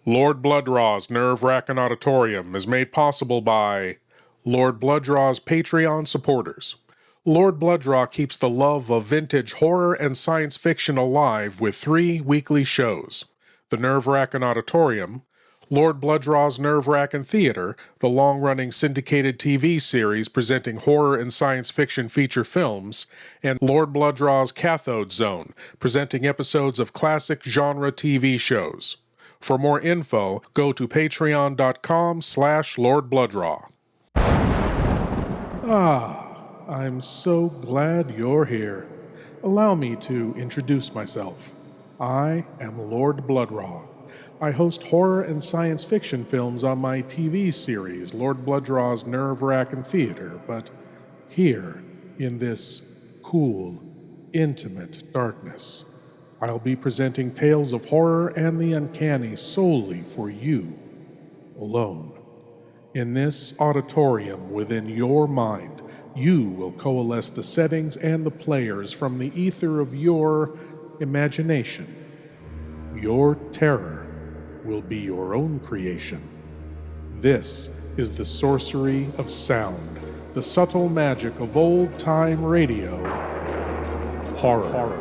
Lord Blood-Rah's Nerve-Wrackin Auditorium is made possible by Lord Blood-Rah's Patreon supporters. Lord Blood-Rah keeps the love of vintage horror and science fiction alive with 3 weekly shows: the Nerve-Wrackin Auditorium, Lord Blood-Rah's Nerve-Wrackin Theater, the long-running syndicated TV series presenting horror and science fiction feature films, and Lord Blood-Rah's Cathode Zone, presenting episodes of classic genre TV shows. For more info, go to patreon.com/Lord Blood-Rah. I'm so glad you're here. Allow me to introduce myself. I am Lord Blood-Rah. I host horror and science fiction films on my TV series, Lord Blood-Rah's Nerve-Wrackin Theater, but here, in this cool, intimate darkness, I'll be presenting tales of horror and the uncanny solely for you, alone. In this auditorium within your mind, you will coalesce the settings and the players from the ether of your imagination. Your terror will be your own creation. This is the sorcery of sound, the subtle magic of old-time radio, horror.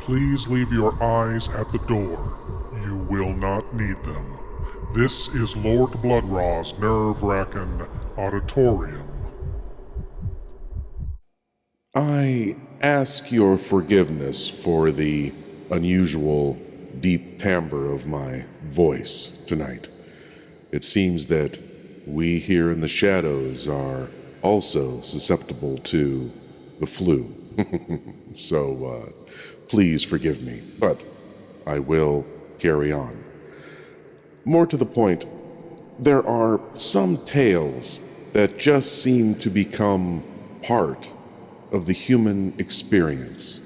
Please leave your eyes at the door. You will not need them. This is Lord Blood-Rah's Nerve-Wrackin Auditorium. I ask your forgiveness for the unusual deep timbre of my voice tonight. It seems that we here in the shadows are also susceptible to the flu. So, please forgive me, but I will carry on. More to the point, there are some tales that just seem to become part of the human experience.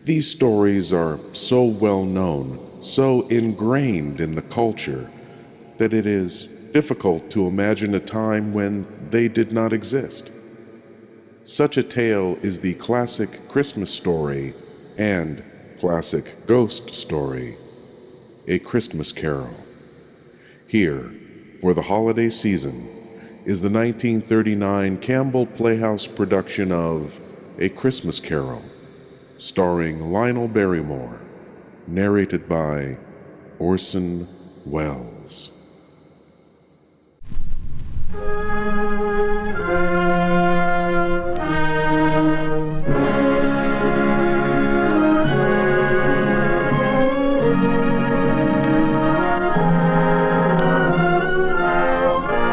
These stories are so well known, so ingrained in the culture, that it is difficult to imagine a time when they did not exist. Such a tale is the classic Christmas story and classic ghost story, A Christmas Carol. Here, for the holiday season, is the 1939 Campbell Playhouse production of A Christmas Carol, starring Lionel Barrymore, narrated by Orson Welles.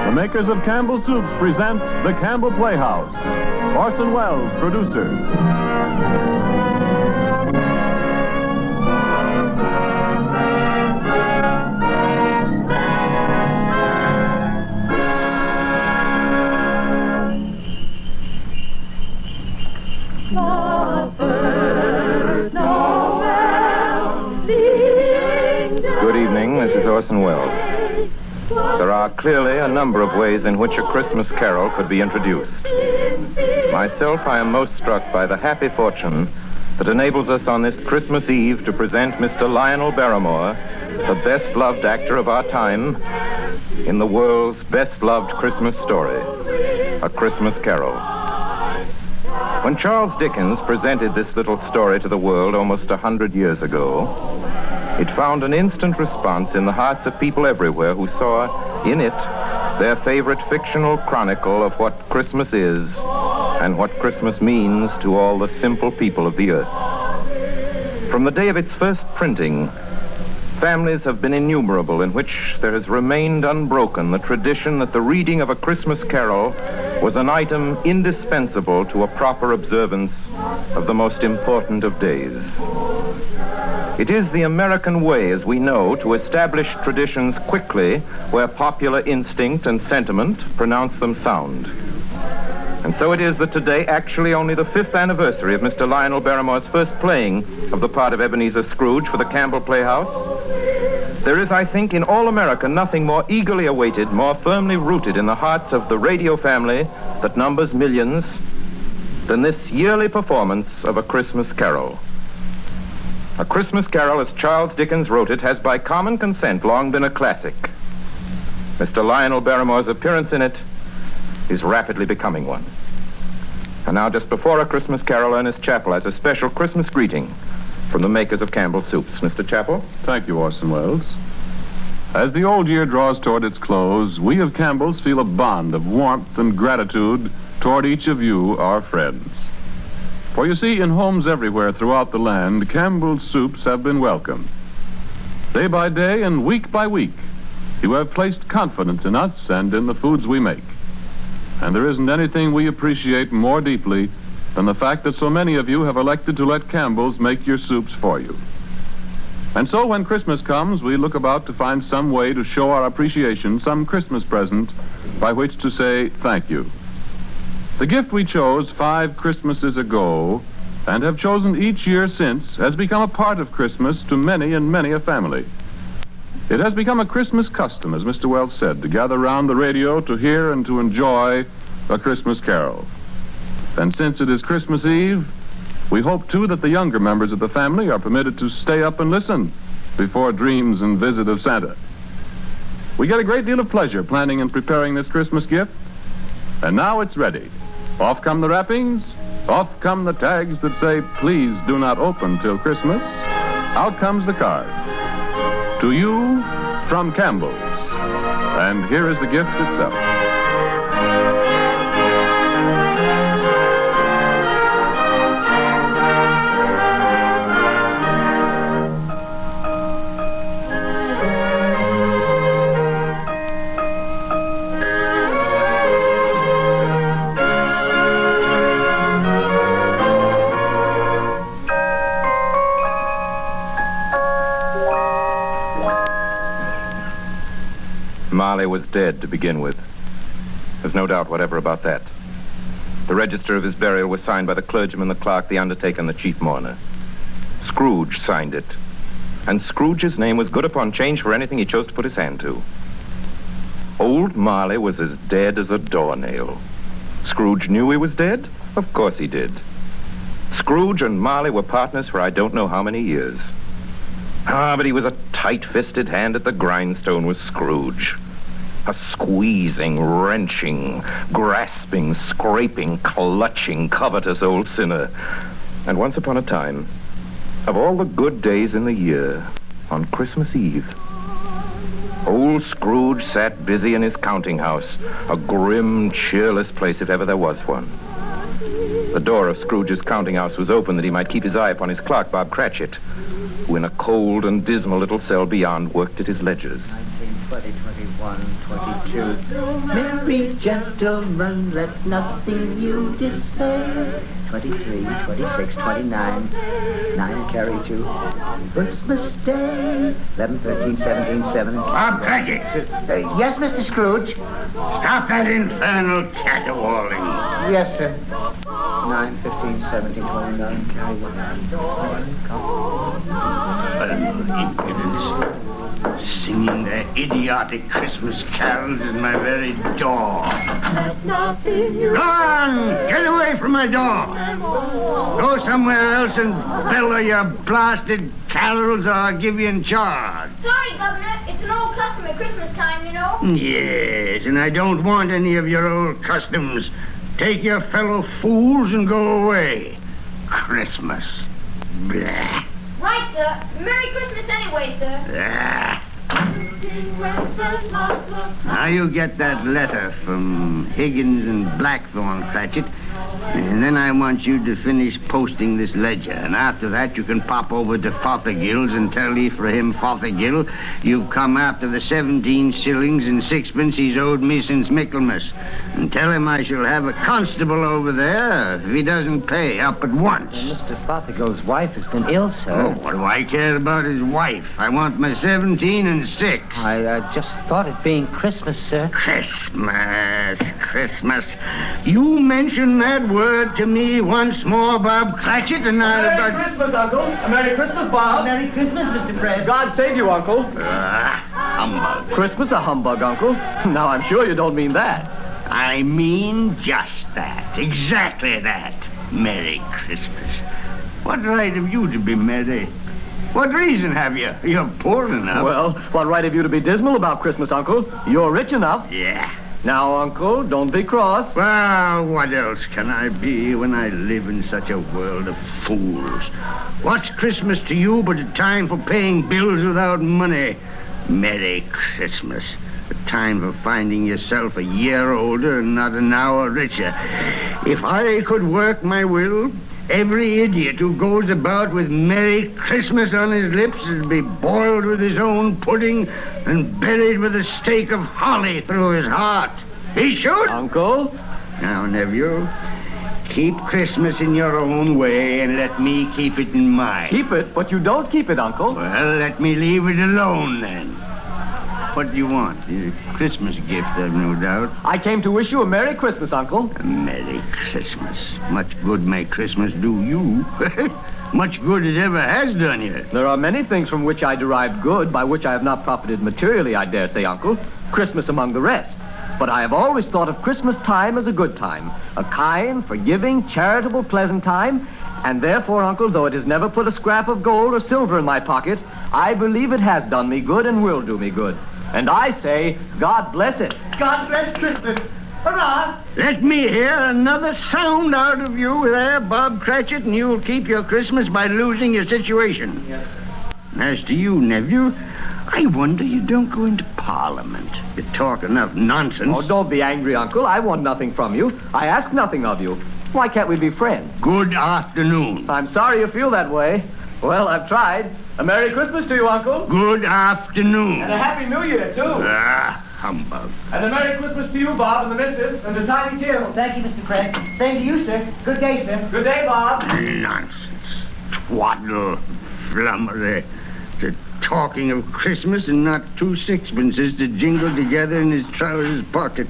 The makers of Campbell Soups present the Campbell Playhouse. Orson Welles, producer. Good evening, this is Orson Welles. There are clearly a number of ways in which A Christmas Carol could be introduced. Myself, I am most struck by the happy fortune that enables us on this Christmas Eve to present Mr. Lionel Barrymore, the best-loved actor of our time, in the world's best-loved Christmas story, A Christmas Carol. When Charles Dickens presented this little story to the world almost 100 years ago, it found an instant response in the hearts of people everywhere who saw in it their favorite fictional chronicle of what Christmas is and what Christmas means to all the simple people of the earth. From the day of its first printing, Families have been innumerable in which there has remained unbroken the tradition that the reading of a Christmas carol was an item indispensable to a proper observance of the most important of days. It is the American way, as we know, to establish traditions quickly where popular instinct and sentiment pronounce them sound. And so it is that today, actually only the 5th anniversary of Mr. Lionel Barrymore's first playing of the part of Ebenezer Scrooge for the Campbell Playhouse, there is, I think, in all America nothing more eagerly awaited, more firmly rooted in the hearts of the radio family that numbers millions than this yearly performance of A Christmas Carol. A Christmas Carol, as Charles Dickens wrote it, has by common consent long been a classic. Mr. Lionel Barrymore's appearance in it is rapidly becoming one. And now, just before A Christmas Carol, Ernest Chappell has a special Christmas greeting from the makers of Campbell Soups. Mr. Chappell? Thank you, Orson Welles. As the old year draws toward its close, we of Campbell's feel a bond of warmth and gratitude toward each of you, our friends. For you see, in homes everywhere throughout the land, Campbell's Soups have been welcomed. Day by day and week by week, you have placed confidence in us and in the foods we make. And there isn't anything we appreciate more deeply than the fact that so many of you have elected to let Campbell's make your soups for you. And so when Christmas comes, we look about to find some way to show our appreciation, some Christmas present by which to say thank you. The gift we chose 5 Christmases ago and have chosen each year since has become a part of Christmas to many and many a family. It has become a Christmas custom, as Mr. Wells said, to gather round the radio to hear and to enjoy A Christmas Carol. And since it is Christmas Eve, we hope, too, that the younger members of the family are permitted to stay up and listen before dreams and visit of Santa. We get a great deal of pleasure planning and preparing this Christmas gift, and now it's ready. Off come the wrappings, off come the tags that say, "Please do not open till Christmas." Out comes the card. To you, from Campbell's. And here is the gift itself. Marley was dead to begin with. There's no doubt whatever about that. The register of his burial was signed by the clergyman, the clerk, the undertaker, and the chief mourner. Scrooge signed it. And Scrooge's name was good upon change for anything he chose to put his hand to. Old Marley was as dead as a doornail. Scrooge knew he was dead? Of course he did. Scrooge and Marley were partners for I don't know how many years. But he was a tight-fisted hand at the grindstone, was Scrooge. A squeezing, wrenching, grasping, scraping, clutching, covetous old sinner. And once upon a time, of all the good days in the year, on Christmas Eve, old Scrooge sat busy in his counting house, a grim, cheerless place if ever there was one. The door of Scrooge's counting house was open that he might keep his eye upon his clerk, Bob Cratchit, who in a cold and dismal little cell beyond worked at his ledgers. 19, 20, 21, 22. Merry gentlemen, let nothing you dismay. 23, 26, 29, 9 carry 2. Christmas Day. 11, 13, 17, 7. Bob Cratchit! Yes, Mr. Scrooge? Stop that infernal caterwauling. Yes, sir. 9, 15, 17, 29, carry 1. Impudence. Singing their idiotic Christmas carols in my very door. Go on! Get away from my door! Go somewhere else and bellow your blasted carols or I'll give you in charge. Sorry, Governor. It's an old custom at Christmas time, you know. Yes, and I don't want any of your old customs. Take your fellow fools and go away. Christmas. Blah. Right, sir. Merry Christmas anyway, sir. Ah. Now you get that letter from Higgins and Blackthorn, Cratchit, And then I want you to finish posting this ledger. And after that, you can pop over to Fothergill's and tell Ephraim Fothergill you've come after the 17 shillings and sixpence he's owed me since Michaelmas. And tell him I shall have a constable over there if he doesn't pay up at once. Mr. Fothergill's wife has been ill, Oh, sir. what do I care about his wife? I want my 17 and 6. I just thought it being Christmas, sir. Christmas. You mention that word to me once more, Bob Cratchit, and I'll... Christmas, Uncle. A Merry Christmas, Bob. Merry Christmas, Mr. Fred. God save you, Uncle. Humbug. Christmas a humbug, Uncle. Now, I'm sure you don't mean that. I mean just that. Exactly that. Merry Christmas. What right have you to be merry? What reason have you? You're poor enough. Well, what right have you to be dismal about Christmas, Uncle? You're rich enough. Yeah. Now, Uncle, don't be cross. Well, what else can I be when I live in such a world of fools? What's Christmas to you but a time for paying bills without money? Merry Christmas. A time for finding yourself a year older and not an hour richer. If I could work my will, every idiot who goes about with Merry Christmas on his lips would be boiled with his own pudding and buried with a stake of holly through his heart. He should. Uncle? Now, nephew, keep Christmas in your own way and let me keep it in mine. Keep it, but you don't keep it, Uncle. Well, let me leave it alone, then. What do you want? A Christmas gift, I've no doubt. I came to wish you a Merry Christmas, Uncle. A Merry Christmas. Much good may Christmas do you. Much good it ever has done you. There are many things from which I derived good, by which I have not profited materially, I dare say, Uncle. Christmas among the rest. But I have always thought of Christmas time as a good time. A kind, forgiving, charitable, pleasant time. And therefore, Uncle, though it has never put a scrap of gold or silver in my pocket, I believe it has done me good and will do me good. And I say, God bless it. God bless Christmas. Hurrah! Let me hear another sound out of you there, Bob Cratchit, and you'll keep your Christmas by losing your situation. Yes, As to you, nephew, I wonder you don't go into Parliament. You talk enough nonsense. Oh, don't be angry, Uncle. I want nothing from you. I ask nothing of you. Why can't we be friends? Good afternoon. I'm sorry you feel that way. Well, I've tried. A Merry Christmas to you, Uncle. Good afternoon. And a Happy New Year, too. Humbug. And a Merry Christmas to you, Bob, and the missus, and to Tiny Tim. Thank you, Mr. Fred. Same to you, sir. Good day, sir. Good day, Bob. Nonsense. Twaddle. Flummery. The talking of Christmas and not 2 sixpences to jingle together in his trousers pocket.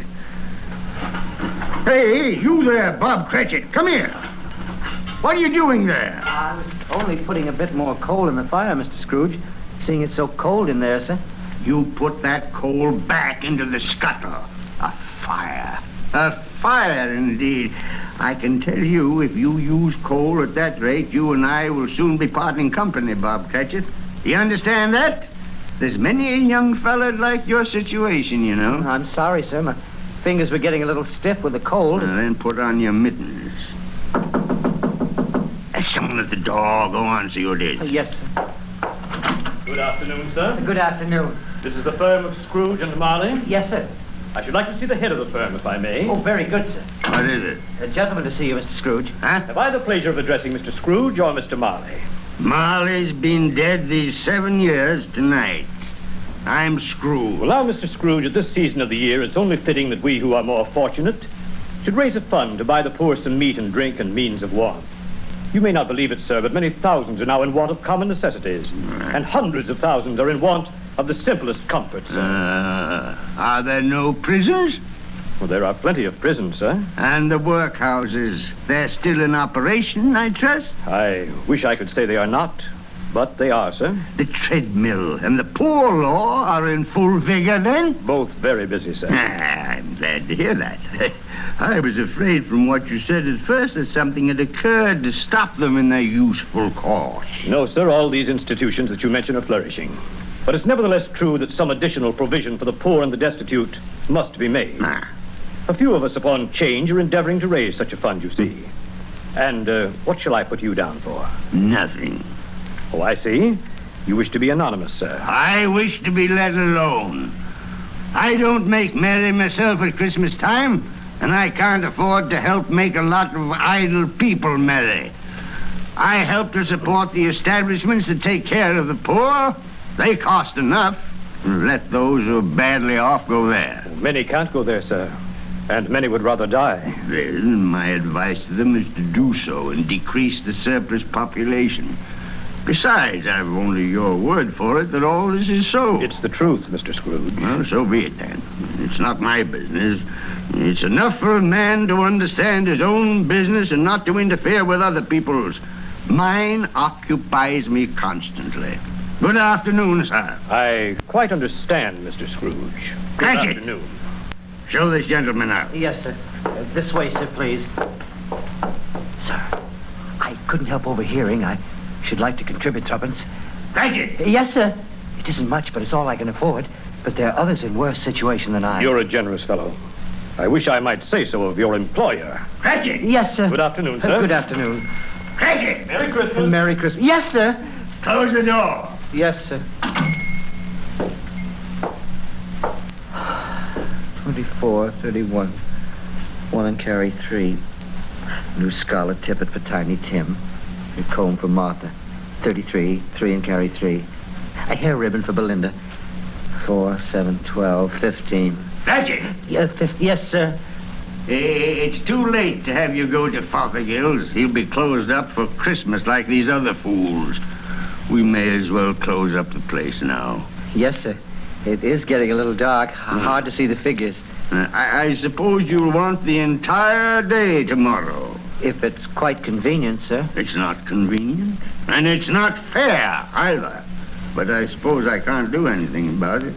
Hey, you there, Bob Cratchit. Come here. What are you doing there? I was only putting a bit more coal in the fire, Mr. Scrooge. Seeing it's so cold in there, sir. You put that coal back into the scuttle. A fire. A fire, indeed. I can tell you, if you use coal at that rate, you and I will soon be parting company, Bob Cratchit. You understand that? There's many a young fella like your situation, you know. I'm sorry, sir. My fingers were getting a little stiff with the cold. Then put on your mittens. There's someone at the door. Go on, see who it is. Yes, sir. Good afternoon, sir. Good afternoon. This is the firm of Scrooge and Marley. Yes, sir. I should like to see the head of the firm, if I may. Oh, very good, sir. What is it? A gentleman to see you, Mr. Scrooge. Huh? Have I the pleasure of addressing Mr. Scrooge or Mr. Marley? Marley's been dead these 7 years tonight. I'm Scrooge. Well, now, Mr. Scrooge, at this season of the year, it's only fitting that we who are more fortunate should raise a fund to buy the poor some meat and drink and means of warmth. You may not believe it, sir, but many thousands are now in want of common necessities, and hundreds of thousands are in want of the simplest comforts, sir. Are there no prisons? Well, there are plenty of prisons, sir. And the workhouses, they're still in operation, I trust? I wish I could say they are not, but they are, sir. The treadmill and the poor law are in full vigor, then? Both very busy, sir. I'm glad to hear that. I was afraid from what you said at first that something had occurred to stop them in their useful course. No, sir, all these institutions that you mention are flourishing. But it's nevertheless true that some additional provision for the poor and the destitute must be made. A few of us upon change are endeavoring to raise such a fund, you see. And what shall I put you down for? Nothing. Oh, I see. You wish to be anonymous, sir. I wish to be let alone. I don't make merry myself at Christmas time. and I can't afford to help make a lot of idle people merry. I help to support the establishments that take care of the poor. They cost enough. Let those who are badly off go there. Many can't go there, sir. And many would rather die. Well, my advice to them is to do so and decrease the surplus population. Besides, I've only your word for it that all this is so. It's the truth, Mr. Scrooge. Well, so be it then. It's not my business. It's enough for a man to understand his own business and not to interfere with other people's. Mine occupies me constantly. Good afternoon, sir. I quite understand, Mr. Scrooge. Good afternoon. Show this gentleman out. Yes, sir. This way, sir, please. Sir, I couldn't help overhearing. I should like to contribute tuppence. Cratchit! Yes, sir. It isn't much, but it's all I can afford. But there are others in worse situation than I. You're a generous fellow. I wish I might say so of your employer. Cratchit! Yes, sir. Good afternoon, sir. Good afternoon. Cratchit! Merry Christmas. Merry Christmas. Yes, sir. Close the door. Yes, sir. 24, 31. 1 and carry 3. New scarlet tippet for Tiny Tim. New comb for Martha. 33, 3 and carry 3. A hair ribbon for Belinda. 4, 7, 12, 15. Cratchit! Yes, sir. It's too late to have you go to Fothergill's. He'll be closed up for Christmas like these other fools. We may as well close up the place now. Yes, sir. It is getting a little dark. Hard to see the figures. I suppose you'll want the entire day tomorrow. If it's quite convenient, sir. It's not convenient. And it's not fair, either. But I suppose I can't do anything about it.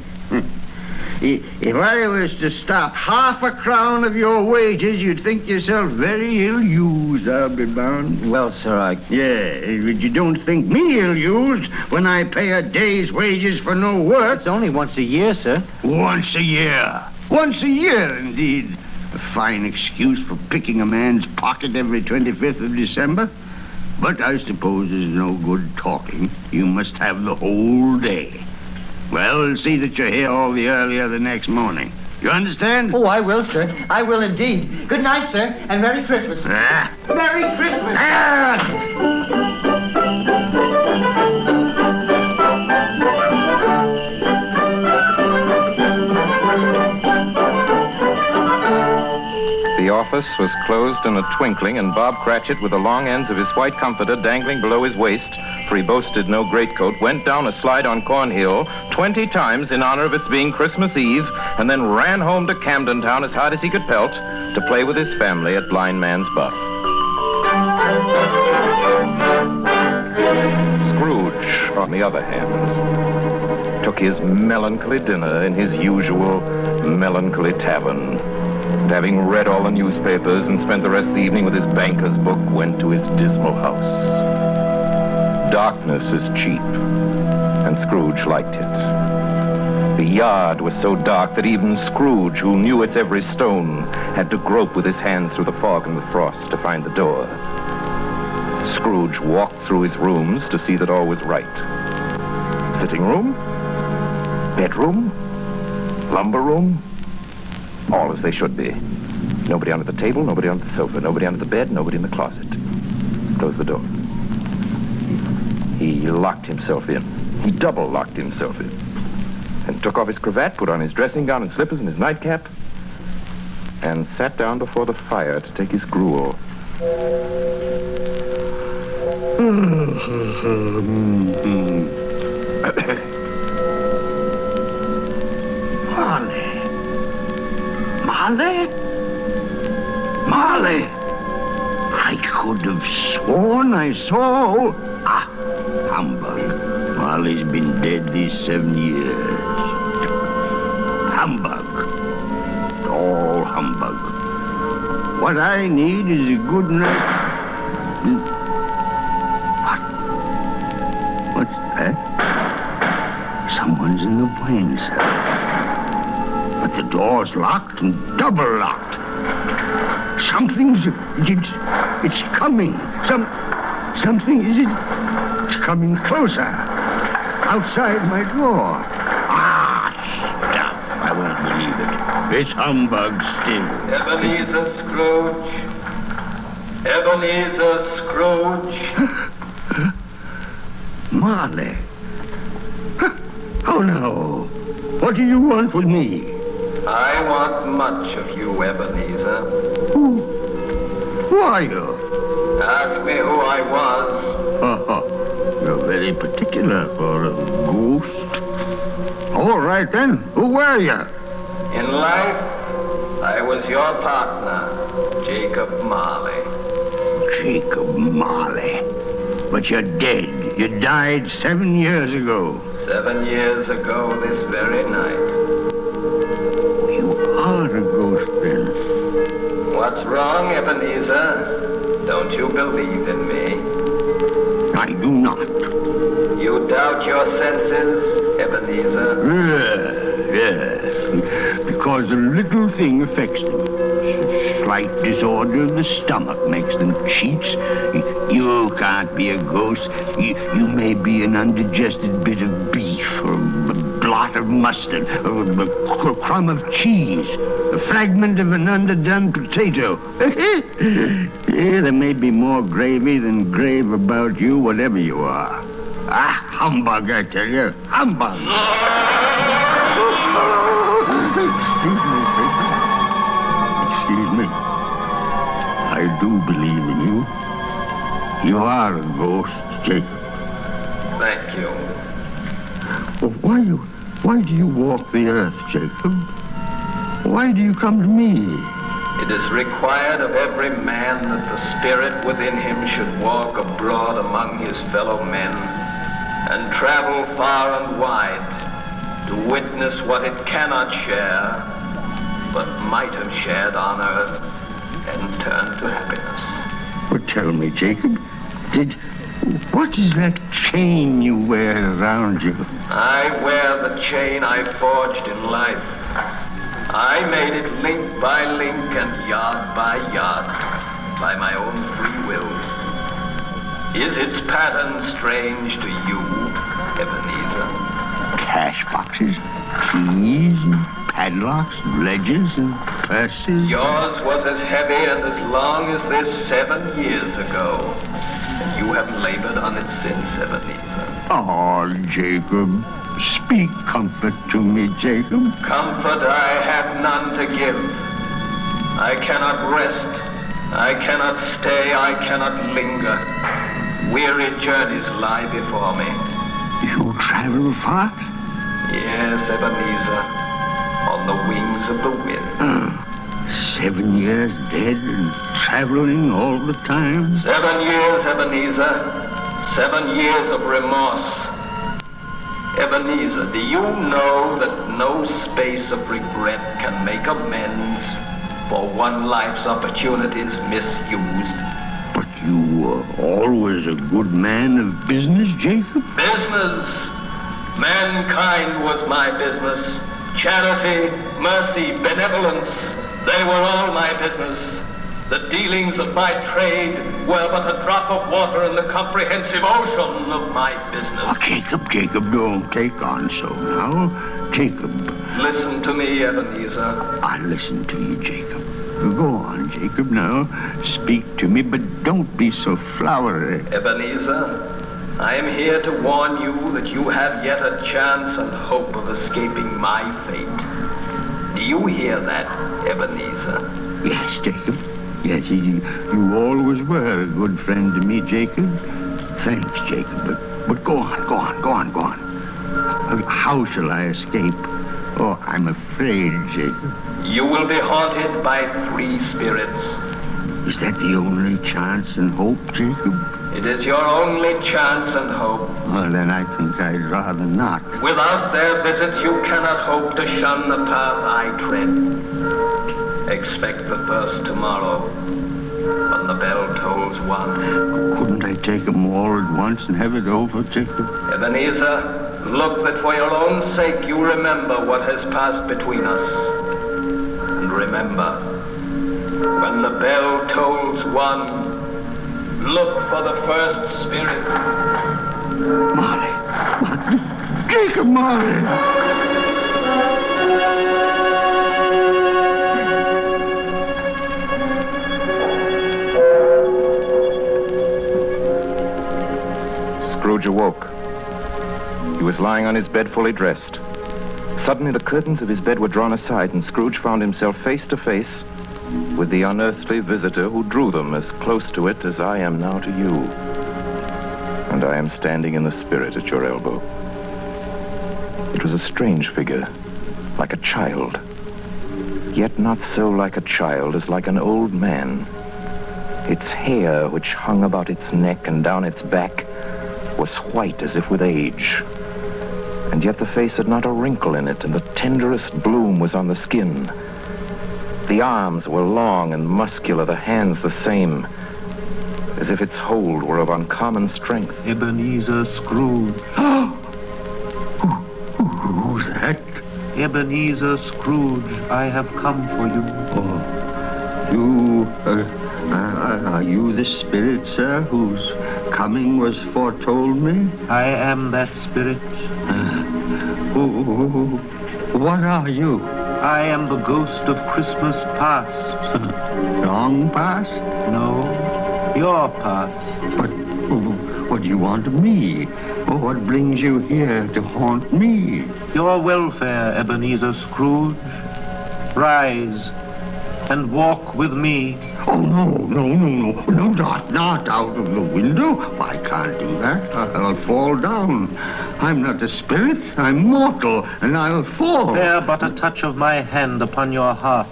If I was to stop half a crown of your wages, you'd think yourself very ill-used, I'll be bound. Well, sir, Yeah, but you don't think me ill-used when I pay a day's wages for no work. It's only once a year, sir. Once a year. Once a year, indeed. A fine excuse for picking a man's pocket every 25th of December. But I suppose there's no good talking. You must have the whole day. Well, see that you're here all the earlier the next morning. You understand? Oh, I will, sir. I will indeed. Good night, sir, and Merry Christmas. Merry Christmas. The office was closed in a twinkling, and Bob Cratchit, with the long ends of his white comforter dangling below his waist, for he boasted no greatcoat, went down a slide on Cornhill 20 times in honor of its being Christmas Eve, and then ran home to Camden Town as hard as he could pelt to play with his family at Blind Man's Buff. Scrooge, on the other hand, took his melancholy dinner in his usual melancholy tavern. And having read all the newspapers and spent the rest of the evening with his banker's book, went to his dismal house. Darkness is cheap, and Scrooge liked it. The yard was so dark that even Scrooge, who knew its every stone, had to grope with his hands through the fog and the frost to find the door. Scrooge walked through his rooms to see that all was right. Sitting room, bedroom, lumber room, all as they should be. Nobody under the table, nobody under the sofa, nobody under the bed, nobody in the closet. Closed the door. He locked himself in. He double-locked himself in. And took off his cravat, put on his dressing gown and slippers and his nightcap, and sat down before the fire to take his gruel. Marley! I could have sworn I saw... humbug. Marley's been dead these 7 years. Humbug. All humbug. What I need is a good night... What's that? Someone's in the wine cellar. But the door's locked and double locked. Something's... It's coming. Something is... It's coming closer. Outside my door. Shut up. I won't believe it. It's humbug still. Ebenezer Scrooge. Ebenezer Scrooge. Marley. Oh, no. What do you want with me? I want much of you, Ebenezer. Who are you? Ask me who I was. Oh, you're very particular for a ghost. All right, then. Who were you? In life, I was your partner, Jacob Marley. Jacob Marley. But you're dead. You died 7 years ago. 7 years ago this very night. You are a ghost, then. What's wrong, Ebenezer? Don't you believe in me? I do not. You doubt your senses, Ebenezer? Yes. Because a little thing affects them. Slight disorder of the stomach makes them cheats. You can't be a ghost. You may be an undigested bit of beef, or a blot of mustard, or a crumb of cheese, a fragment of an underdone potato. Yeah, there may be more gravy than grave about you, whatever you are. Ah, humbug, I tell you. Humbug. Excuse me. I do believe in you. You are a ghost, Jacob. Thank you. Well, why do you walk the earth, Jacob? Why do you come to me? It is required of every man that the spirit within him should walk abroad among his fellow men and travel far and wide to witness what it cannot share, but might have shared on earth and turn to happiness. Well, tell me, Jacob, what is that chain you wear around you? I wear the chain I forged in life. I made it link by link and yard by yard by my own free will. Is its pattern strange to you, Ebenezer? Cash boxes, keys, and padlocks, ledgers, and purses. Yours was as heavy and as long as this 7 years ago. And you have labored on it since, Ebenezer. Oh, Jacob. Speak comfort to me, Jacob. Comfort I have none to give. I cannot rest. I cannot stay. I cannot linger. Weary journeys lie before me. You travel fast? Yes, Ebenezer. On the wings of the wind. 7 years dead and traveling all the time? 7 years, Ebenezer. 7 years of remorse. Ebenezer, do you know that no space of regret can make amends for one life's opportunities misused? But you were always a good man of business, Jacob? Business? Mankind was my business. Charity, mercy, benevolence, they were all my business. The dealings of my trade were but a drop of water in the comprehensive ocean of my business. Oh, Jacob, don't take on so now. Jacob. Listen to me, Ebenezer. I listen to you, Jacob. Go on, Jacob, now. Speak to me, but don't be so flowery. Ebenezer, I am here to warn you that you have yet a chance and hope of escaping my fate. Do you hear that, Ebenezer? Yes, Jacob. Yes, you always were a good friend to me, Jacob. Thanks, Jacob. But go on. How shall I escape? Oh, I'm afraid, Jacob. You will be haunted by 3 spirits. Is that the only chance and hope, Jacob? It is your only chance and hope. Well, then I think I'd rather not. Without their visits, you cannot hope to shun the path I tread. Expect the first tomorrow, when the bell tolls 1. Couldn't I take them all at once and have it over, Jacob? Ebenezer, look that for your own sake you remember what has passed between us. And remember, when the bell tolls 1, look for the first spirit. Marley. Jacob Marley. awoke. He was lying on his bed fully dressed. Suddenly the curtains of his bed were drawn aside, and Scrooge found himself face to face with the unearthly visitor who drew them as close to it as I am now to you. And I am standing in the spirit at your elbow. It was a strange figure, like a child, yet not so like a child as like an old man. Its hair, which hung about its neck and down its back, was white as if with age. And yet the face had not a wrinkle in it, and the tenderest bloom was on the skin. The arms were long and muscular, the hands the same, as if its hold were of uncommon strength. Ebenezer Scrooge. Who's that? Ebenezer Scrooge, I have come for you. Are you the spirit, sir, whose coming was foretold me? I am that spirit. What are you? I am the ghost of Christmas past. Long past? No, your past. But what do you want of me? What brings you here to haunt me? Your welfare, Ebenezer Scrooge. Rise and walk with me. Oh, no, not out of the window. I can't do that. I'll fall down. I'm not a spirit, I'm mortal, and I'll fall. Bear but a touch of my hand upon your heart,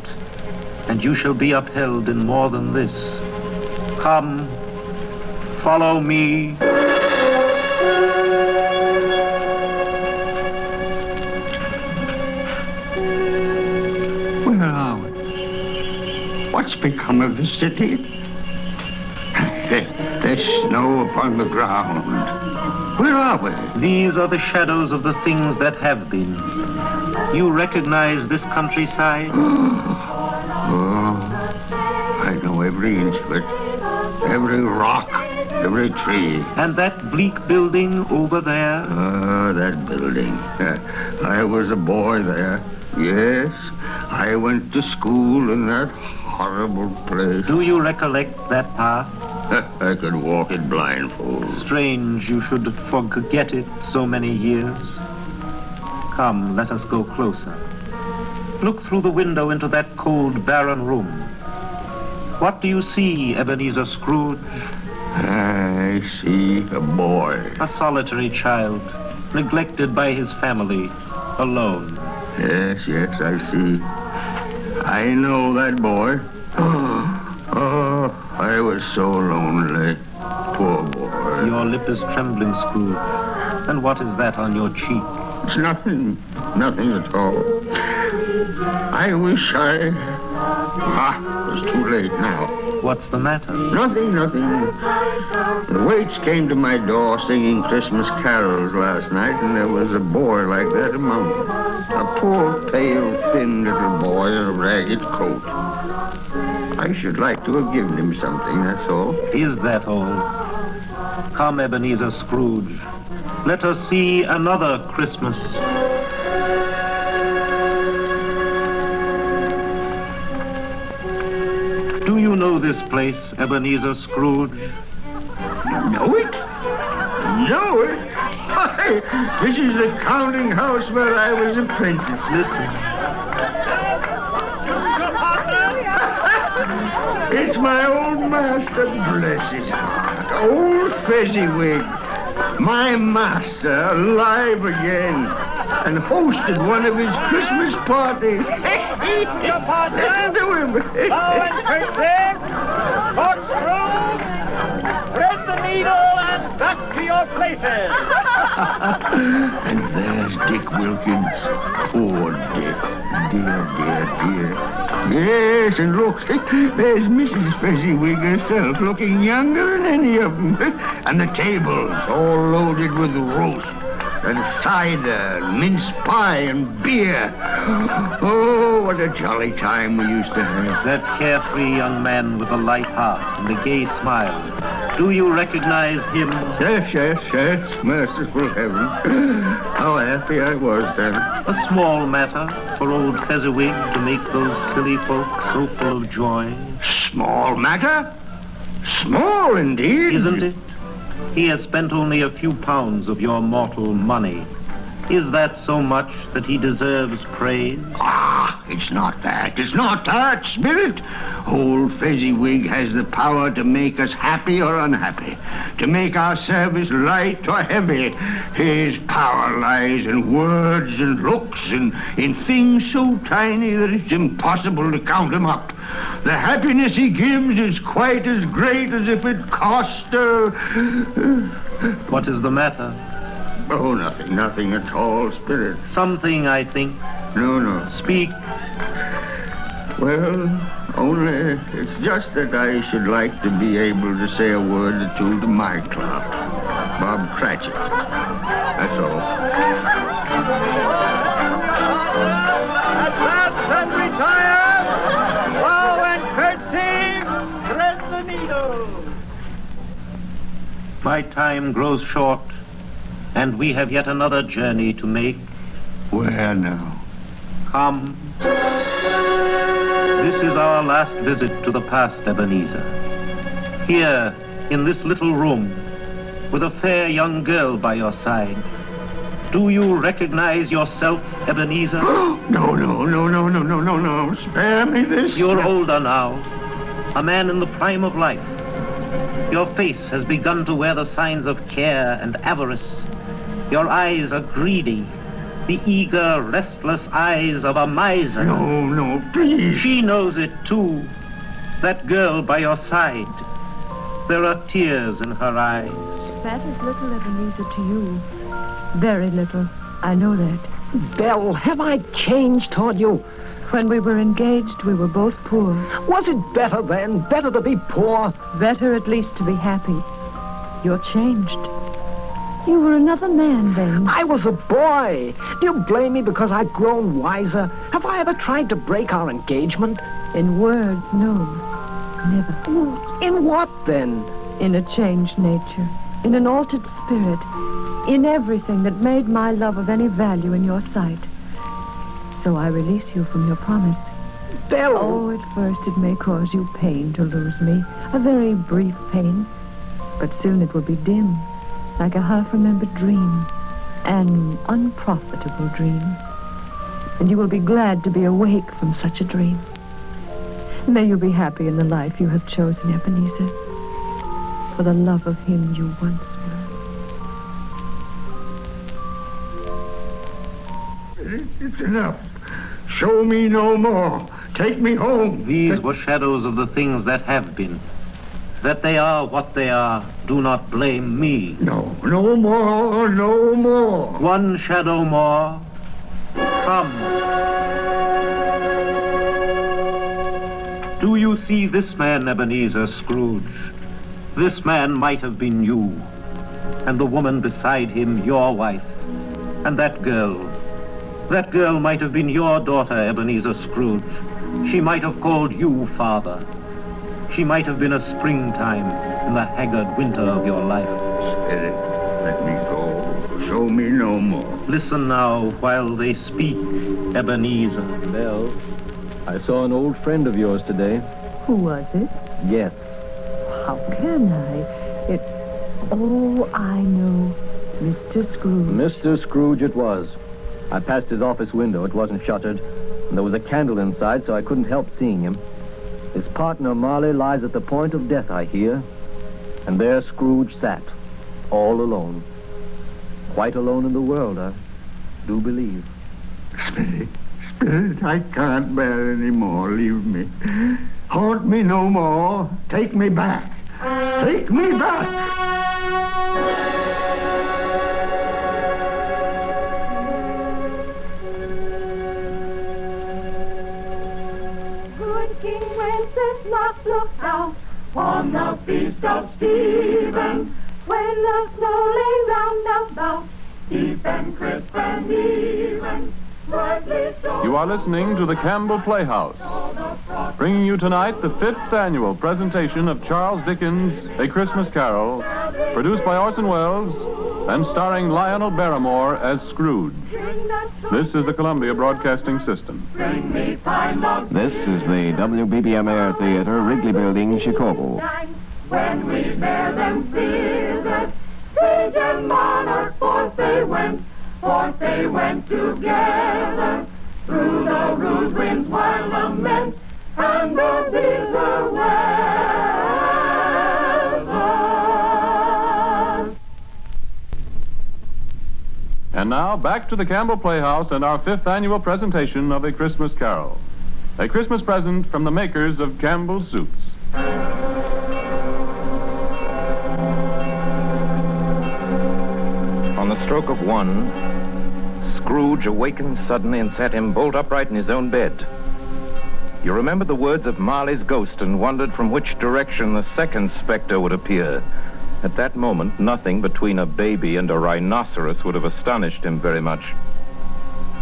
and you shall be upheld in more than this. Come, follow me. Where are we? What's become of the city? There's snow upon the ground. Where are we? These are the shadows of the things that have been. You recognize this countryside? I know every inch of it. Every rock, every tree. And that bleak building over there? That building. I was a boy there. Yes, I went to school in that horrible place. Do you recollect that path? I could walk it blindfold. Strange you should forget it so many years. Come, let us go closer. Look through the window into that cold, barren room. What do you see, Ebenezer Scrooge? I see a boy. A solitary child, neglected by his family, alone. Yes, I see. I know that boy. Oh, I was so lonely. Poor boy. Your lip is trembling, Scrooge. And what is that on your cheek? It's nothing at all. I wish it was too late now. What's the matter? Nothing. The waits came to my door singing Christmas carols last night, and there was a boy like that among them. A poor, pale, thin little boy in a ragged coat. I should like to have given him something, that's all. Is that all? Come, Ebenezer Scrooge. Let us see another Christmas. Do you know this place, Ebenezer Scrooge? Know it? Know it? Why, this is the counting house where I was apprentice. Listen. It's my old master, bless his heart. Old Fezziwig. My master, alive again, and hosted one of his Christmas parties. Listen to him. Thread the needle and back to your places. And there's Dick Wilkins. Poor Dick. Dear. Yes, and look, there's Mrs. Fezziwig herself, looking younger than any of them. And the tables all loaded with roast and cider, mince pie and beer. Oh, what a jolly time we used to have. That carefree young man with a light heart and a gay smile. Do you recognize him? Yes. Merciful heaven. How happy I was then. A small matter for old Fezziwig to make those silly folk so full of joy. Small matter? Small indeed. Isn't it? He has spent only a few pounds of your mortal money. Is that so much that he deserves praise? Ah, it's not that. It's not that, Spirit. Old Fezziwig has the power to make us happy or unhappy, to make our service light or heavy. His power lies in words and looks and in things so tiny that it's impossible to count them up. The happiness he gives is quite as great as if it cost What is the matter? Oh, nothing at all, Spirit. Something, I think. No. Speak. Well, only it's just that I should like to be able to say a word or two to my clerk, Bob Cratchit. That's all. Advance and retire! Bow and curtsy! Thread the needle! My time grows short, and we have yet another journey to make. Where now? Come. This is our last visit to the past, Ebenezer. Here, in this little room, with a fair young girl by your side. Do you recognize yourself, Ebenezer? No. Spare me this. You're older now, a man in the prime of life. Your face has begun to wear the signs of care and avarice. Your eyes are greedy, the eager, restless eyes of a miser. No, please. She knows it too, that girl by your side. There are tears in her eyes. That is little, Ebenezer, to you. Very little. I know that. Belle, have I changed toward you? When we were engaged, we were both poor. Was it better then? Better to be poor? Better at least to be happy. You're changed. You were another man then. I was a boy. Do you blame me because I've grown wiser? Have I ever tried to break our engagement? In words, no. Never. In what, then? In a changed nature. In an altered spirit. In everything that made my love of any value in your sight. So I release you from your promise. Belle! Oh, at first it may cause you pain to lose me. A very brief pain. But soon it will be dim. Like a half-remembered dream, an unprofitable dream. And you will be glad to be awake from such a dream. May you be happy in the life you have chosen, Ebenezer, for the love of him you once were. It's enough. Show me no more. Take me home. These were shadows of the things that have been. That they are what they are, do not blame me. No more. One shadow more. Come. Do you see this man, Ebenezer Scrooge? This man might have been you, and the woman beside him your wife, and that girl might have been your daughter, Ebenezer Scrooge. She might have called you father. She might have been a springtime in the haggard winter of your life. Spirit, let me go. Show me no more. Listen now while they speak, Ebenezer. Belle, I saw an old friend of yours today. Who was it? Yes. How can I? Oh, I know. Mr. Scrooge. Mr. Scrooge it was. I passed his office window. It wasn't shuttered. And there was a candle inside, so I couldn't help seeing him. His partner, Marley, lies at the point of death, I hear. And there Scrooge sat, all alone. Quite alone in the world, I do believe. Spirit, I can't bear any more. Leave me. Haunt me no more. Take me back. Take me back. Wenceslas looked out on the feast of Stephen, when the snow lay round about, deep and crisp and even. You are listening to the Campbell Playhouse, bringing you tonight the 5th annual presentation of Charles Dickens' A Christmas Carol, produced by Orson Welles and starring Lionel Barrymore as Scrooge. This is the Columbia Broadcasting System. This is the WBBM Air Theater, Wrigley Building, Chicago. When we bear them fear that Sage and monarch, forth they went together, through the rude wind's wild lament, and the bitter weather. And now, back to the Campbell Playhouse and our 5th annual presentation of A Christmas Carol. A Christmas present from the makers of Campbell's Soups. On the stroke of 1, Scrooge awakened suddenly and sat him bolt upright in his own bed. You remembered the words of Marley's ghost and wondered from which direction the second specter would appear. At that moment, nothing between a baby and a rhinoceros would have astonished him very much.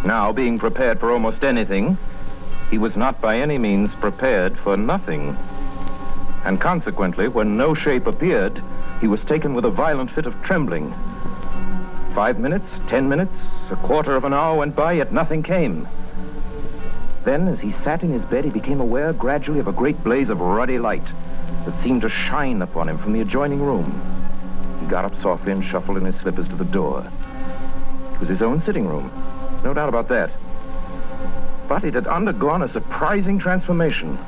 Now, being prepared for almost anything, he was not by any means prepared for nothing. And consequently, when no shape appeared, he was taken with a violent fit of trembling. 5 minutes, 10 minutes, a quarter of an hour went by, yet nothing came. Then, as he sat in his bed, he became aware gradually of a great blaze of ruddy light that seemed to shine upon him from the adjoining room. He got up softly and shuffled in his slippers to the door. It was his own sitting room, no doubt about that. But it had undergone a surprising transformation.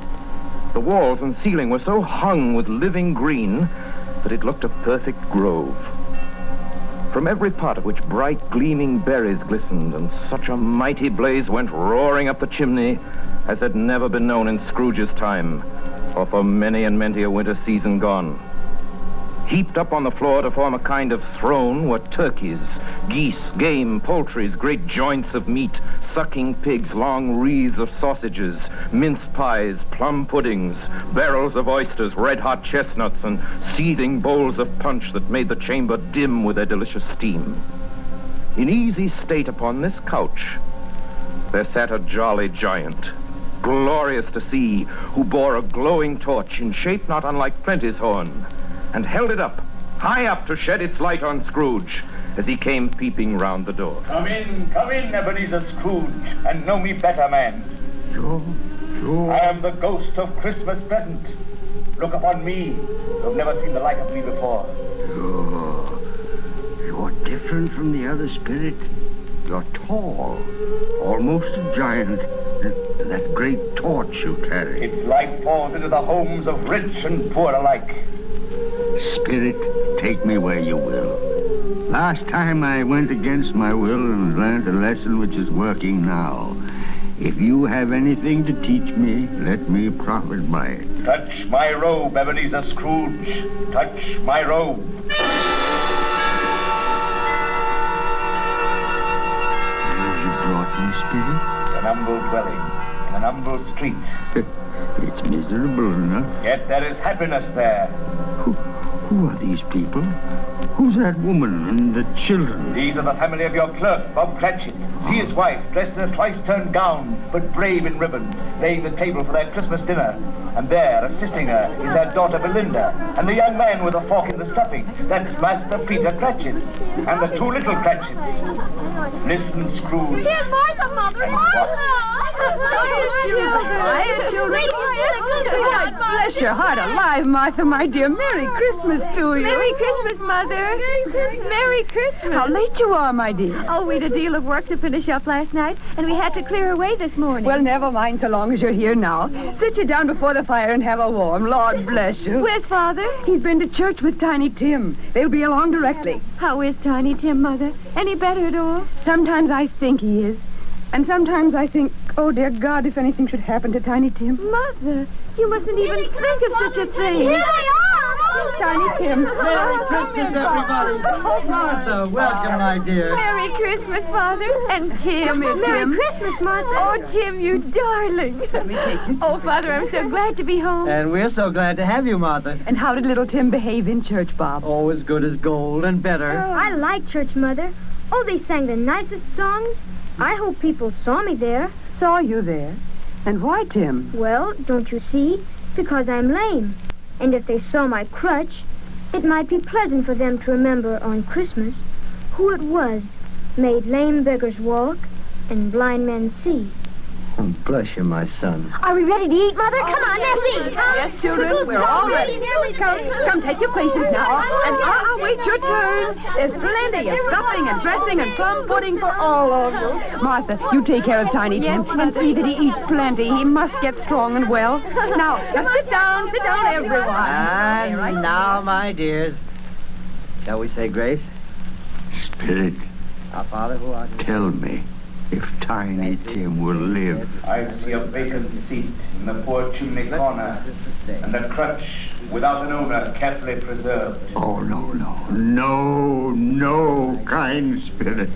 The walls and ceiling were so hung with living green that it looked a perfect grove. From every pot of which bright, gleaming berries glistened, and such a mighty blaze went roaring up the chimney as had never been known in Scrooge's time, or for many and many a winter season gone. Heaped up on the floor to form a kind of throne were turkeys, geese, game, poultries, great joints of meat, sucking pigs, long wreaths of sausages, mince pies, plum puddings, barrels of oysters, red-hot chestnuts, and seething bowls of punch that made the chamber dim with their delicious steam. In easy state upon this couch, there sat a jolly giant, glorious to see, who bore a glowing torch in shape not unlike Plenty's horn, and held it up, high up to shed its light on Scrooge as he came peeping round the door. Come in, Ebenezer Scrooge, and know me better, man. Sure. I am the ghost of Christmas present. Look upon me. You've never seen the like of me before. Sure. You're different from the other spirit. You're tall, almost a giant. That great torch you carry. Its light falls into the homes of rich and poor alike. Spirit, take me where you will. Last time I went against my will and learned a lesson which is working now. If you have anything to teach me, let me profit by it. Touch my robe, Ebenezer Scrooge. Touch my robe. Have you brought me, Spirit? An humble dwelling in an humble street. It's miserable enough. Yet there is happiness there. Who are these people? Who's that woman and the children? These are the family of your clerk, Bob Cratchit. See his wife, dressed in a twice-turned gown, but brave in ribbons, laying the table for their Christmas dinner. And there, assisting her, is her daughter Belinda, and the young man with a fork in the stuffing. That's Master Peter Cratchit, and the 2 little Cratchits. Listen, Scrooge. Here's Martha, Mother. Bless your heart alive, Martha, my dear. Merry Christmas to you. Merry Christmas, Mother. Merry Christmas. How late you are, my dear. Oh, we'd a deal of work to finish up last night, and we had to clear away this morning. Well, never mind so long as you're here now. Sit you down before the fire and have a warm. Lord bless you. Where's Father? He's been to church with Tiny Tim. They'll be along directly. How is Tiny Tim, Mother? Any better at all? Sometimes I think he is. And sometimes I think, oh, dear God, if anything should happen to Tiny Tim. Mother, you mustn't even think of such a thing. Here they are! Tiny Tim. Merry Christmas, everybody. Martha, welcome, my dear. Merry Christmas, Father. And Tim. Merry Christmas, Martha. Oh, Tim, you darling. Let me take you. Oh, Father, I'm so glad to be home. And we're so glad to have you, Martha. And how did little Tim behave in church, Bob? Oh, as good as gold and better. Oh, I like church, Mother. Oh, they sang the nicest songs. I hope people saw me there. Saw you there? And why, Tim? Well, don't you see? Because I'm lame. And if they saw my crutch, it might be pleasant for them to remember on Christmas who it was made lame beggars walk and blind men see. Bless you, my son. Are we ready to eat, Mother? Come on, let's eat. Yes, children, we're all ready. Come, take your places now. And I'll wait your turn. There's plenty of stuffing and dressing and plum pudding for all of you. Martha, you take care of Tiny Tim and see that he eats plenty. He must get strong and well. Now, sit down, everyone. And now, my dears, shall we say grace? Spirit, Our Father who art in tell me if Tiny Tim will live. I see a vacant seat in the poor chimney corner, and a crutch without an owner carefully preserved. Oh, no, kind Spirit.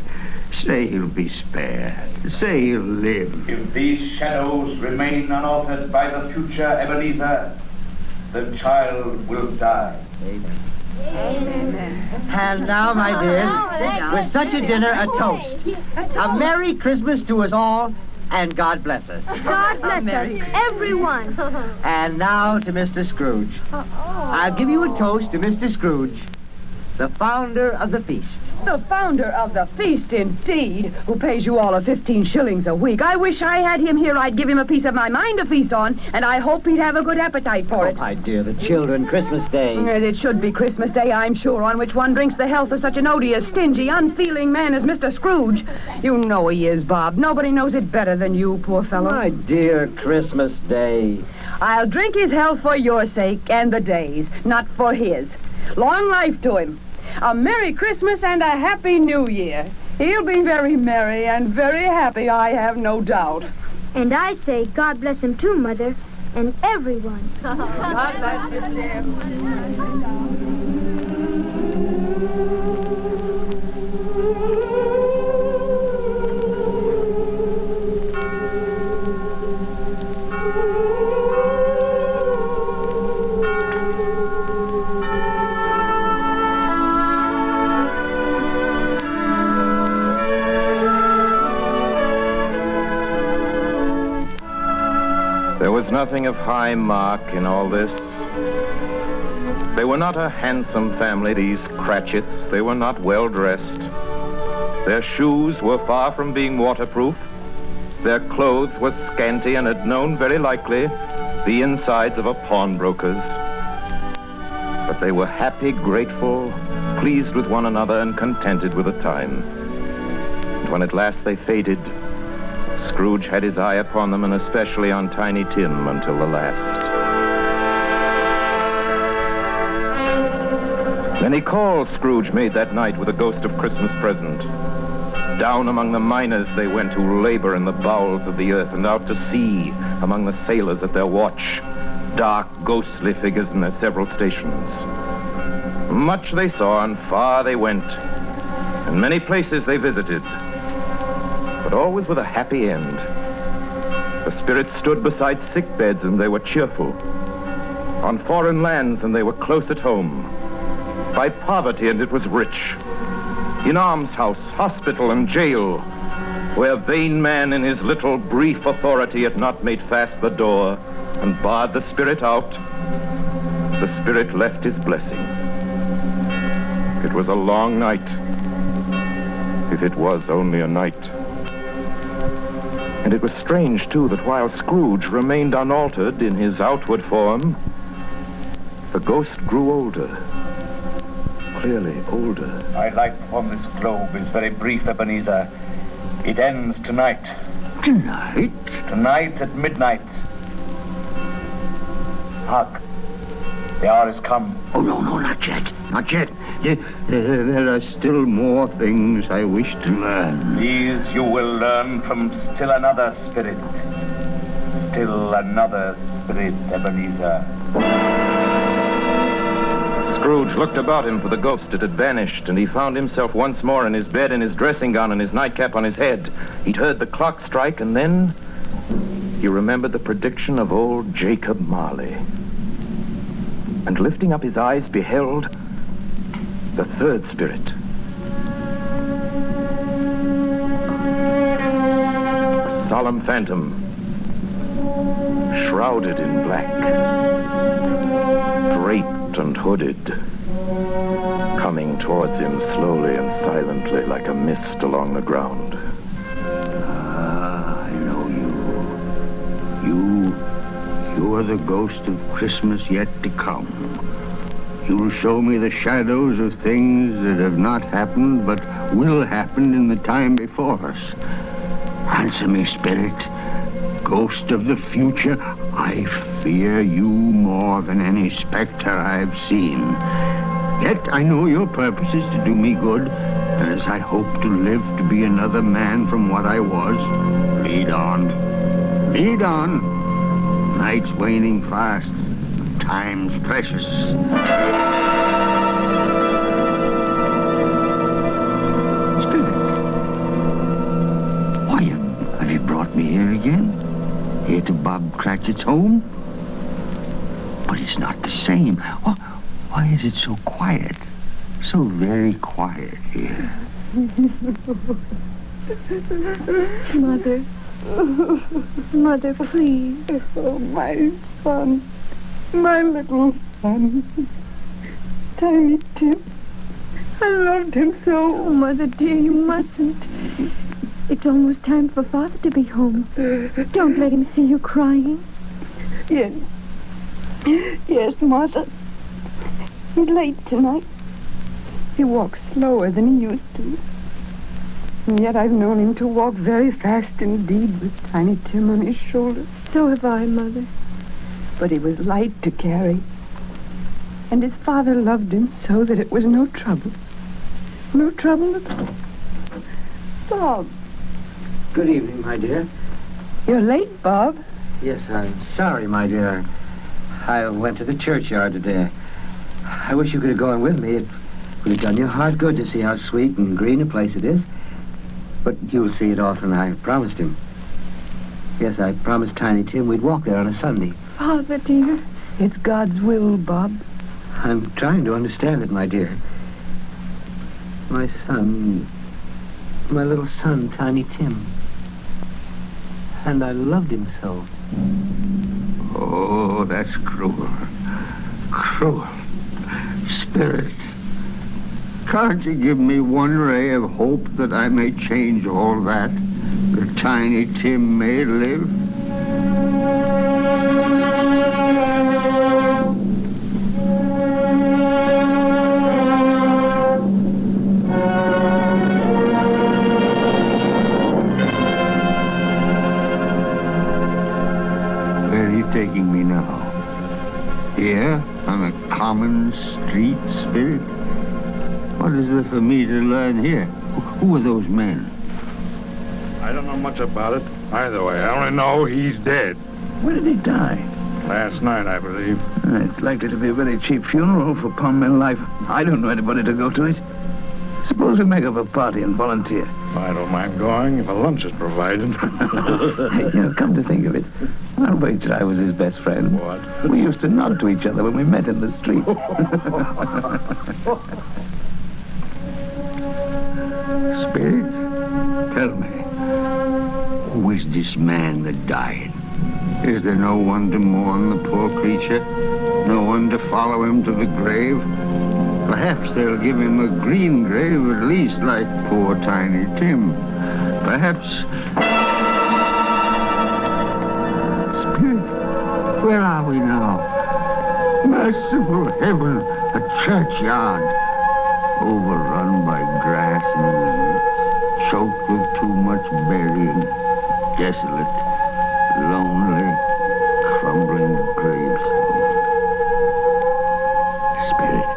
Say he'll be spared. Say he'll live. If these shadows remain unaltered by the future Ebenezer, the child will die. Amen. Amen. And now, my dears, with such a dinner, a toast. A Merry Christmas to us all, and God bless us. God bless us, everyone. And now to Mr. Scrooge. I'll give you a toast to Mr. Scrooge, the founder of the feast. The founder of the feast, indeed, who pays you all 15 shillings a week. I wish I had him here. I'd give him a piece of my mind to feast on, and I hope he'd have a good appetite for it. My dear, the children, Christmas Day. It should be Christmas Day, I'm sure, on which one drinks the health of such an odious, stingy, unfeeling man as Mr. Scrooge. You know he is, Bob. Nobody knows it better than you, poor fellow. My dear Christmas Day. I'll drink his health for your sake and the day's, not for his. Long life to him. A Merry Christmas and a Happy New Year. He'll be very merry and very happy, I have no doubt. And I say God bless him too, Mother, and everyone. God bless you, dear. There was nothing of high mark in all this. They were not a handsome family, these Cratchits. They were not well dressed. Their shoes were far from being waterproof. Their clothes were scanty and had known, very likely, the insides of a pawnbroker's. But they were happy, grateful, pleased with one another, and contented with the time. And when at last they faded, Scrooge had his eye upon them, and especially on Tiny Tim, until the last. Many calls Scrooge made that night with a ghost of Christmas present. Down among the miners they went who labor in the bowels of the earth, and out to sea among the sailors at their watch, dark, ghostly figures in their several stations. Much they saw, and far they went, and many places they visited, but always with a happy end. The spirits stood beside sick beds, and they were cheerful. On foreign lands, and they were close at home. By poverty, and it was rich. In almshouse, hospital, and jail, where vain man in his little brief authority had not made fast the door and barred the spirit out, the spirit left his blessing. It was a long night, if it was only a night. And it was strange, too, that while Scrooge remained unaltered in his outward form, the ghost grew older, clearly older. My life upon this globe is very brief, Ebenezer. It ends tonight. Tonight? Tonight at midnight. Hark. The hour has come. Oh, no, not yet. Not yet. There are still more things I wish to learn. These you will learn from still another spirit. Still another spirit, Ebenezer. Scrooge looked about him for the ghost. It had vanished, and he found himself once more in his bed, in his dressing gown and his nightcap on his head. He'd heard the clock strike, and then he remembered the prediction of old Jacob Marley. And lifting up his eyes, beheld the third spirit. A solemn phantom, shrouded in black, draped and hooded, coming towards him slowly and silently like a mist along the ground. Ah, I know you. You are the ghost of Christmas yet to come. You'll show me the shadows of things that have not happened but will happen in the time before us. Answer me, spirit. Ghost of the future, I fear you more than any specter I've seen. Yet I know your purpose is to do me good, and as I hope to live to be another man from what I was, lead on. Lead on. Night's waning fast. Time's precious. Spirit, why have you brought me here again? Here to Bob Cratchit's home? But it's not the same. Why is it so quiet? So very quiet here. Mother. Mother, please. Oh, my son. My little son. Tiny Tim. I loved him so. Oh, Mother dear, you mustn't. It's almost time for Father to be home. Don't let him see you crying. Yes. Yes, Martha. He's late tonight. He walks slower than he used to. And yet I've known him to walk very fast indeed with Tiny Tim on his shoulder. So have I, Mother. But he was light to carry. And his father loved him so that it was no trouble. No trouble at all. Bob. Good evening, my dear. You're late, Bob. Yes, I'm sorry, my dear. I went to the churchyard today. I wish you could have gone with me. It would have done your heart good to see how sweet and green a place it is. But you'll see it often, I promised him. Yes, I promised Tiny Tim we'd walk there on a Sunday. Father, dear. It's God's will, Bob. I'm trying to understand it, my dear. My son, my little son, Tiny Tim. And I loved him so. Oh, that's cruel. Cruel. Spirit, can't you give me one ray of hope that I may change all that Tiny Tim may live? Where are you taking me now? Here, on a common street, Spirit? What is there for me to learn here? Who are those men? I don't know much about it. Either way, I only know he's dead. When did he die? Last night, I believe. It's likely to be a very cheap funeral for Palm life. I don't know anybody to go to it. Suppose we make up a party and volunteer. I don't mind going if a lunch is provided. Come to think of it, I'll wager I was his best friend. What? We used to nod to each other when we met in the street. Spirit, tell me, who is this man that died? Is there no one to mourn the poor creature? No one to follow him to the grave? Perhaps they'll give him a green grave at least, like poor Tiny Tim. Perhaps... Spirit, where are we now? Merciful heaven, a churchyard. Overrun by grass and weeds, choked with too much burying, desolate, lonely, crumbling gravestones. Spirit,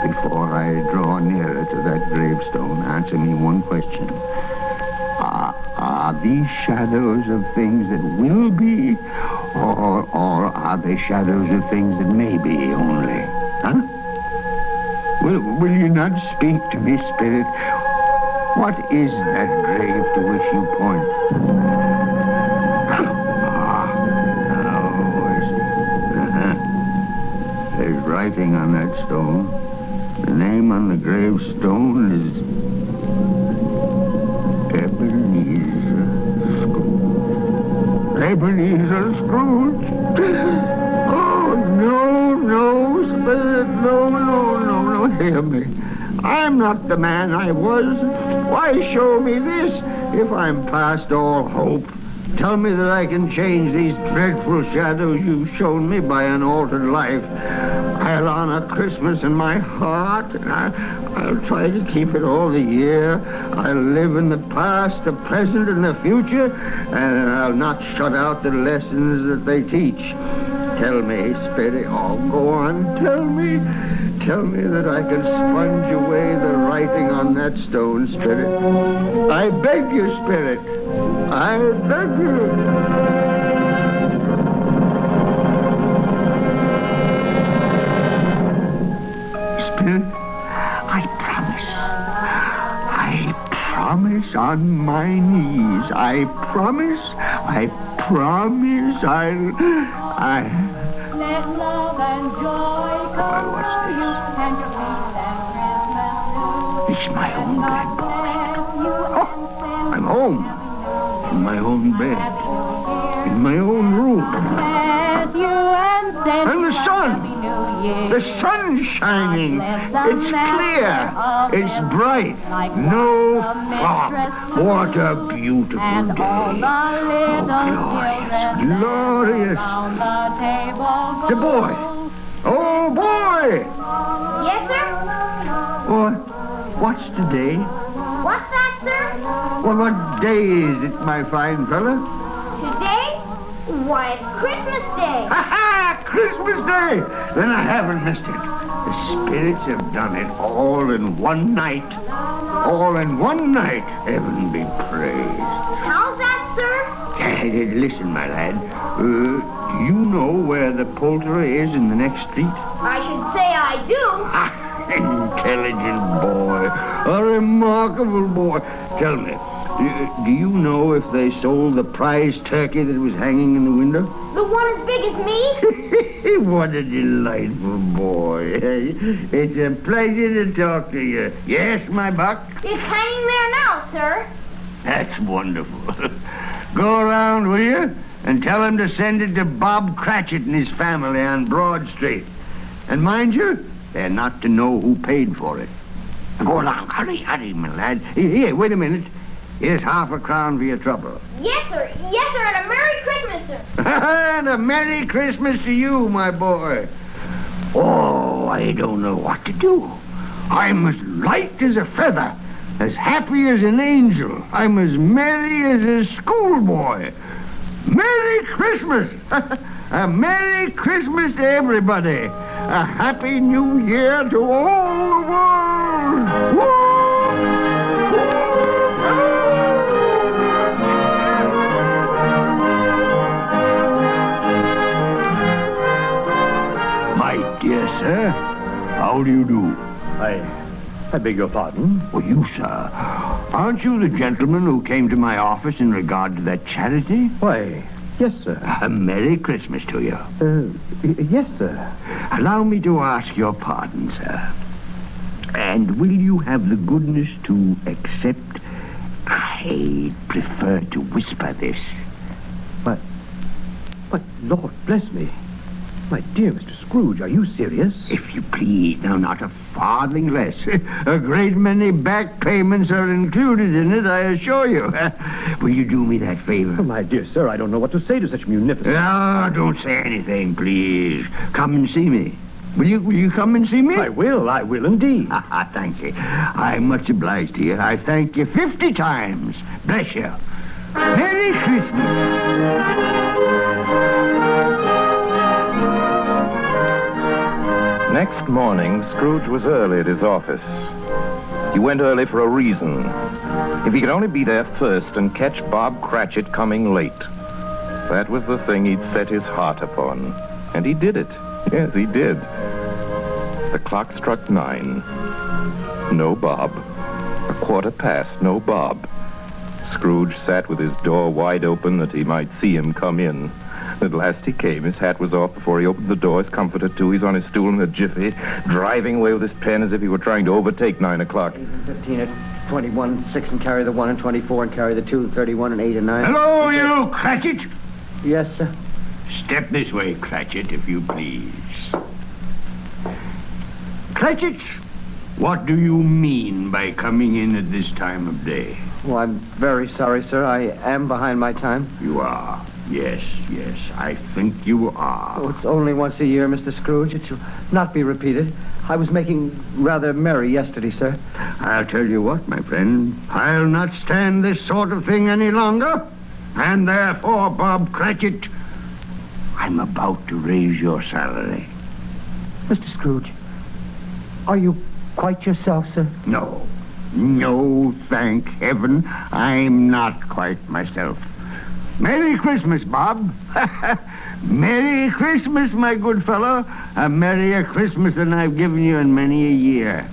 before I draw nearer to that gravestone, answer me one question. Are these shadows of things that will be, or are they shadows of things that may be only? Huh? Will you not speak to me, Spirit? What is that grave to which you point? There's writing on that stone. The name on the gravestone is Ebenezer Scrooge. Ebenezer Scrooge? Oh, no, Spirit, no. Hear me. I'm not the man I was. Why show me this if I'm past all hope? Tell me that I can change these dreadful shadows you've shown me by an altered life. I'll honor Christmas in my heart, and I'll try to keep it all the year. I'll live in the past, the present, and the future, and I'll not shut out the lessons that they teach. Tell me, Spirit, oh, go on, tell me that I can sponge away the writing on that stone, Spirit. I beg you, Spirit, I beg you. Spirit, I promise on my knees. I promise Let love and joy come to you and your peace and It's my own bed, boy. Oh, I'm home. In my own bed. In my own room. And the sun. The sun's shining. It's clear. It's bright. No fog. What a beautiful day. Oh, glorious. The boy. Oh, boy. Yes, sir? What's today? What's that, sir? Well, what day is it, my fine fella? Today? Why, it's Christmas Day. Ha-ha! Christmas Day! Then I haven't missed it. The spirits have done it all in one night. All in one night. Heaven be praised. How's that, sir? Listen, my lad. Do you know where the poultery is in the next street? I should say I do. Intelligent boy. A remarkable boy. Tell me, do you know if they sold the prize turkey that was hanging in the window? The one as big as me? What a delightful boy. It's a pleasure to talk to you. Yes, my buck? It's hanging there now, sir. That's wonderful. Go around, will you? And tell him to send it to Bob Cratchit and his family on Broad Street. And mind you, they're not to know who paid for it. Go along. Hurry, my lad. Here, wait a minute. Here's $0.50 for your trouble. Yes, sir. Yes, sir. And a Merry Christmas, sir. And a Merry Christmas to you, my boy. Oh, I don't know what to do. I'm as light as a feather, as happy as an angel. I'm as merry as a schoolboy. Merry Christmas! A Merry Christmas to everybody. A Happy New Year to all the world. Woo! My dear sir, how do you do? I beg your pardon? Well, you, sir. Aren't you the gentleman who came to my office in regard to that charity? Why, yes, sir. A Merry Christmas to you. Yes, sir. Allow me to ask your pardon, sir. And will you have the goodness to accept? I prefer to whisper this. But, Lord bless me. My dear Mr. Scrooge, are you serious? If you please, now not a farthing less. A great many back payments are included in it, I assure you. Will you do me that favor? Oh, my dear sir, I don't know what to say to such munificence. No, don't say anything, please. Come and see me. Will you come and see me? I will indeed. Thank you. I'm much obliged to you. I thank you 50 times. Bless you. Merry Christmas. Next morning, Scrooge was early at his office. He went early for a reason. If he could only be there first and catch Bob Cratchit coming late. That was the thing he'd set his heart upon. And he did it. Yes, he did. The clock struck 9. No Bob. 1:15, no Bob. Scrooge sat with his door wide open that he might see him come in. At last he came. His hat was off before he opened the door. His comforter, too. He's on his stool in a jiffy, driving away with his pen as if he were trying to overtake 9 o'clock. 15 at 21, 6 and carry the 1 and 24 and carry the 2, 31 and 8 and 9. Hello, you Cratchit. Yes, sir. Step this way, Cratchit, if you please. Cratchit, what do you mean by coming in at this time of day? Oh, I'm very sorry, sir. I am behind my time. You are. Yes, I think you are. Oh, it's only once a year, Mr. Scrooge. It shall not be repeated. I was making rather merry yesterday, sir. I'll tell you what, my friend. I'll not stand this sort of thing any longer. And therefore, Bob Cratchit, I'm about to raise your salary. Mr. Scrooge, are you quite yourself, sir? No, thank heaven, I'm not quite myself. Merry Christmas, Bob. Merry Christmas, my good fellow. A merrier Christmas than I've given you in many a year.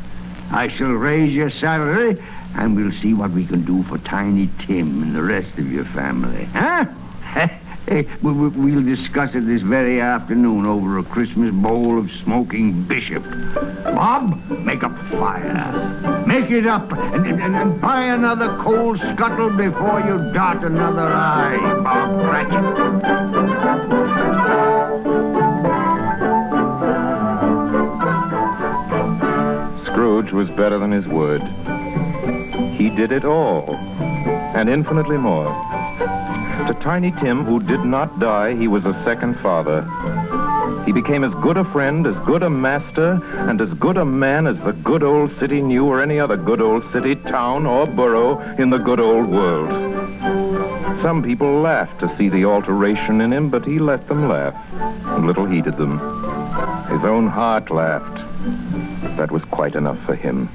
I shall raise your salary, and we'll see what we can do for Tiny Tim and the rest of your family. Huh? We'll discuss it this very afternoon over a Christmas bowl of smoking bishop. Bob, make up the fire. Make it up and buy another coal scuttle before you dot another I, Bob Cratchit. Scrooge was better than his word. He did it all, and infinitely more. To Tiny Tim, who did not die, he was a second father. He became as good a friend, as good a master, and as good a man as the good old city knew, or any other good old city, town, or borough in the good old world. Some people laughed to see the alteration in him, but he let them laugh, and little heeded them. His own heart laughed. That was quite enough for him.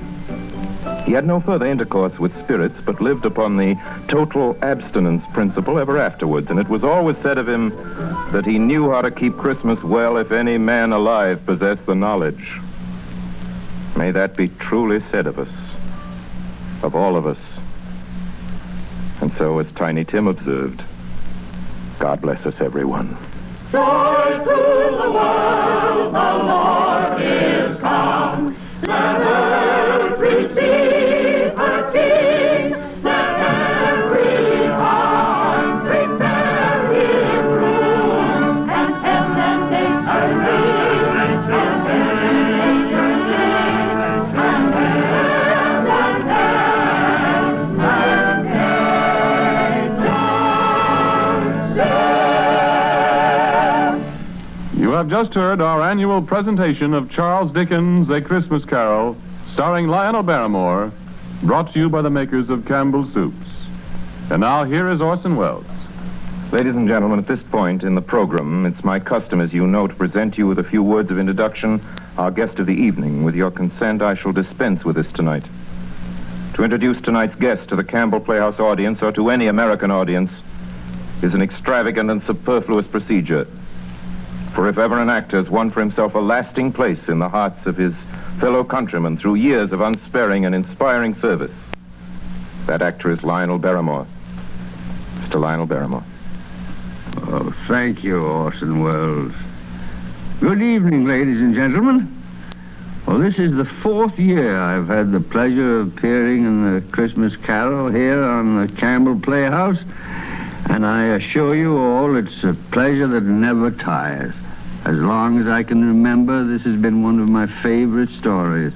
He had no further intercourse with spirits, but lived upon the total abstinence principle ever afterwards, and it was always said of him that he knew how to keep Christmas well if any man alive possessed the knowledge. May that be truly said of us, of all of us. And so, as Tiny Tim observed, God bless us, everyone. Joy to the world, the Lord is come. Let earth receive her King. Let every heart prepare his room. And heaven and nature sing. And nature sing. And heaven and nature sing. You have just heard our annual presentation of Charles Dickens' A Christmas Carol, starring Lionel Barrymore, brought to you by the makers of Campbell Soups. And now here is Orson Welles. Ladies and gentlemen, at this point in the program, it's my custom, as you know, to present you with a few words of introduction, our guest of the evening. With your consent, I shall dispense with this tonight. To introduce tonight's guest to the Campbell Playhouse audience, or to any American audience, is an extravagant and superfluous procedure. For if ever an actor has won for himself a lasting place in the hearts of his fellow countrymen through years of unsparing and inspiring service, that actor is Lionel Barrymore. Mr. Lionel Barrymore. Oh, thank you, Orson Welles. Good evening, ladies and gentlemen. Well, this is the 4th year I've had the pleasure of appearing in the Christmas Carol here on the Campbell Playhouse, and I assure you all it's a pleasure that never tires. As long as I can remember, this has been one of my favorite stories.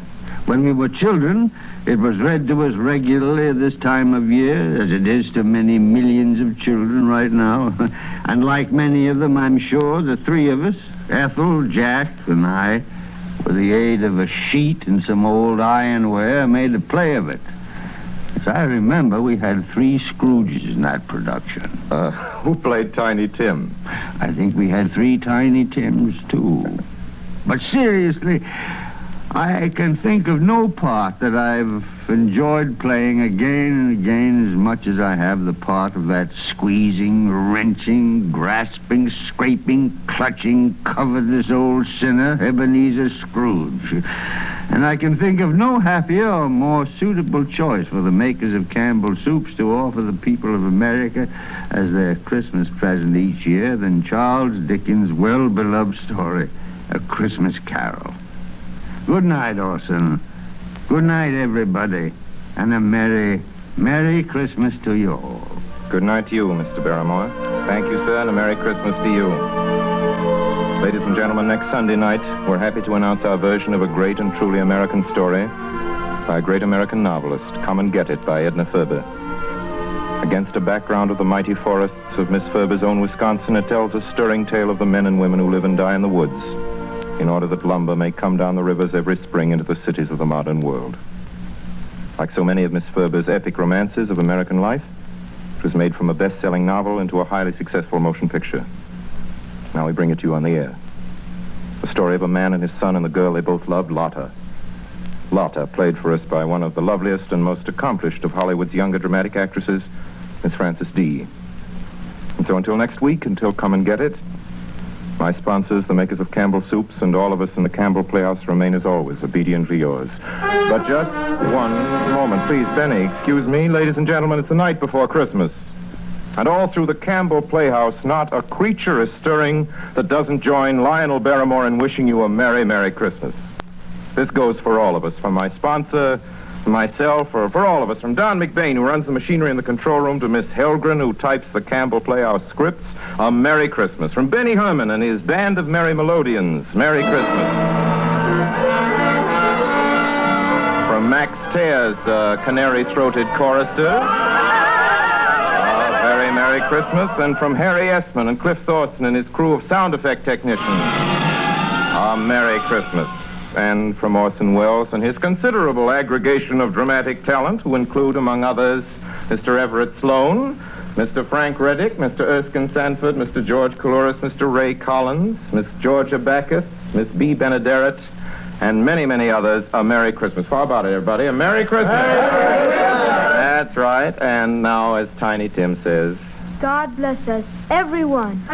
When we were children, it was read to us regularly at this time of year, as it is to many millions of children right now. And like many of them, I'm sure, the three of us, Ethel, Jack, and I, with the aid of a sheet and some old ironware, made a play of it. As I remember, we had 3 Scrooges in that production. Who played Tiny Tim? I think we had 3 Tiny Tims, too. But seriously, I can think of no part that I've enjoyed playing again and again as much as I have the part of that squeezing, wrenching, grasping, scraping, clutching, covetous old sinner, Ebenezer Scrooge. And I can think of no happier or more suitable choice for the makers of Campbell Soups to offer the people of America as their Christmas present each year than Charles Dickens' well-beloved story, A Christmas Carol. Good night, Orson. Good night, everybody. And a Merry, Merry Christmas to you all. Good night to you, Mr. Barrymore. Thank you, sir, and a Merry Christmas to you. Ladies and gentlemen, next Sunday night, we're happy to announce our version of a great and truly American story by a great American novelist, Come and Get It by Edna Ferber. Against a background of the mighty forests of Miss Ferber's own Wisconsin, it tells a stirring tale of the men and women who live and die in the woods in order that lumber may come down the rivers every spring into the cities of the modern world. Like so many of Miss Ferber's epic romances of American life, it was made from a best-selling novel into a highly successful motion picture. Now we bring it to you on the air. The story of a man and his son and the girl they both loved, Lotta. Lotta, played for us by one of the loveliest and most accomplished of Hollywood's younger dramatic actresses, Miss Frances D. And so until next week, until Come and Get It, my sponsors, the makers of Campbell Soups, and all of us in the Campbell Playhouse remain as always obediently yours. But just one moment, please, Benny, excuse me. Ladies and gentlemen, it's the night before Christmas. And all through the Campbell Playhouse, not a creature is stirring that doesn't join Lionel Barrymore in wishing you a Merry, Merry Christmas. This goes for all of us, from my sponsor, myself, or for all of us, from Don McBain, who runs the machinery in the control room, to Miss Helgren, who types the Campbell Playhouse scripts, a Merry Christmas. From Benny Herman and his band of Merry Melodians, Merry Christmas. From Max Tears, canary-throated chorister, a very Merry Christmas. And from Harry Essman and Cliff Thorson and his crew of sound effect technicians, a Merry Christmas. And from Orson Welles and his considerable aggregation of dramatic talent, who include, among others, Mr. Everett Sloane, Mr. Frank Reddick, Mr. Erskine Sanford, Mr. George Coulouris, Mr. Ray Collins, Miss Georgia Backus, Miss B. Benaderet, and many, many others, a Merry Christmas. How about it, everybody? A Merry Christmas! Merry Christmas! That's right. And now, as Tiny Tim says, God bless us, everyone.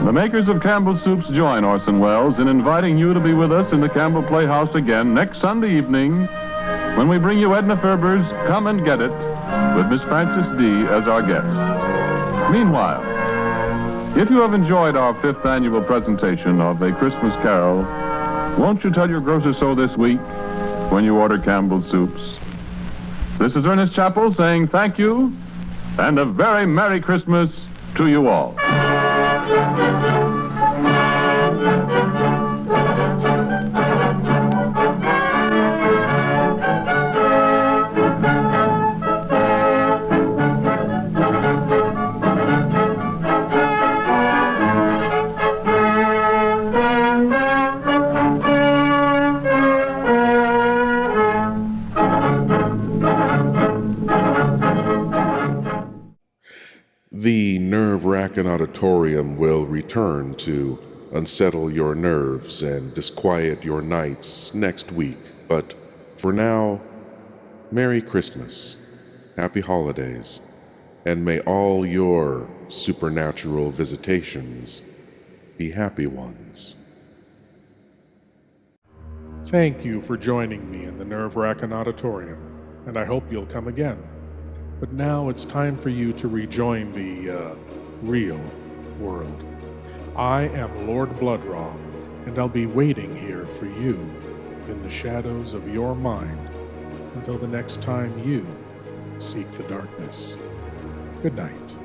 The makers of Campbell Soups join Orson Welles in inviting you to be with us in the Campbell Playhouse again next Sunday evening when we bring you Edna Ferber's Come and Get It with Miss Frances D. as our guest. Meanwhile, if you have enjoyed our 5th annual presentation of A Christmas Carol, won't you tell your grocer so this week when you order Campbell Soups? This is Ernest Chappell saying thank you and a very Merry Christmas to you all. The nerve-wracking auditorium will return to unsettle your nerves and disquiet your nights next week. But for now, Merry Christmas, Happy Holidays, and may all your supernatural visitations be happy ones. Thank you for joining me in the nerve-wracking auditorium, and I hope you'll come again. But now it's time for you to rejoin the, real world. I am Lord Blood-Rah, and I'll be waiting here for you in the shadows of your mind until the next time you seek the darkness. Good night.